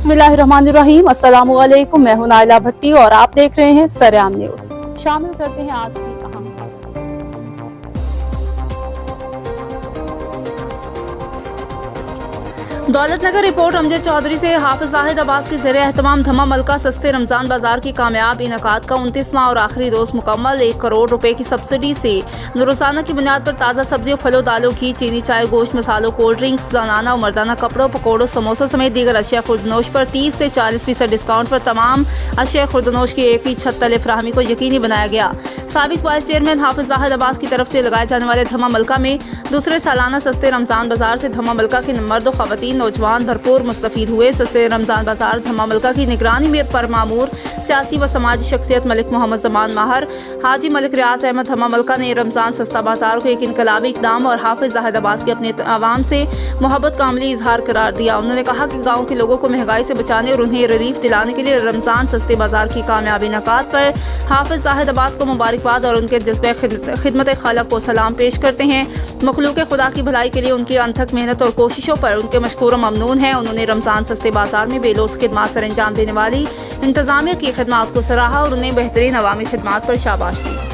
बिस्मिल्लाहिर्रहमानिर्रहीम। अस्सलामु अलैकुम। मैं हूं नाइला भट्टी और आप देख रहे हैं सरेआम न्यूज। शामिल करते हैं आज की अहम खबरें। दौलत नगर रिपोर्ट अमजद चौधरी से हाफिज जाहिद अब्बास के ज़रिए एहतमाम धमा मलका सस्ते रमज़ान बाजार की कामयाब इनकाद का 29वां और आखिरी रोज़ मुकम्मल। 1 करोड़ रुपए की सब्सिडी से रोज़ाना की बुनियाद पर ताज़ा सब्जियों, फलों, दालों, घी, चीनी, चाय, गोश्त, मसालों, कोल्ड ड्रिंक्स, जनाना और मर्दाना कपड़ों, पकौड़ों, समोसों समेत दीगर अशिया खुर्दनोश पर 30 से 40% डिस्काउंट पर तमाम अशिया खुर्दनोश की एक ही छत तले फराहमी को यकीनी बनाया गया। साबिक वाइस चेयरमैन हाफिज जाहिद अब्बास की तरफ से लगाए जाने वाले धमा मलका में दूसरे सालाना सस्ते रमज़ान बाजार से धमा मलका के मर्द और ख़वातीन नौजवान भरपूर मुस्तफ़ीद हुए। सस्ते रमज़ान बाजार धमा मलका की निगरानी में पर मामूर सियासी व समाजी शख्सियत मलिक मोहम्मद जमान माहर, हाजी मलिक रियाज अहमद धमा मलका ने रमज़ान सस्ता बाजार को एक इनकलाबी इक़दाम और हाफिज जाहिद अब्बास के अपने आवाम से मोहब्बत का अमली इजहार करार दिया। उन्होंने कहा कि गाँव के लोगों को महंगाई से बचाने और उन्हें रिलीफ दिलाने के लिए रमज़ान सस्ते बाजार की कामयाबी इनकाद पर हाफिज जाहिद अब्बास को मुबारकबाद और उनके जज्बे खिदमत खलक को सलाम पेश करते हैं। मखलूक खुदा की भलाई के लिए उनकी अनथक मेहनत और कोशिशों पर उनके मशकूर ममनून हैं। उन्होंने रमज़ान सस्ते बाजार में बेलोस खिदमात सर अंजाम देने वाली इंतज़ामिया की खिदमात को सराहा और उन्हें बेहतरीन अवामी खिदमात पर शाबाश दी।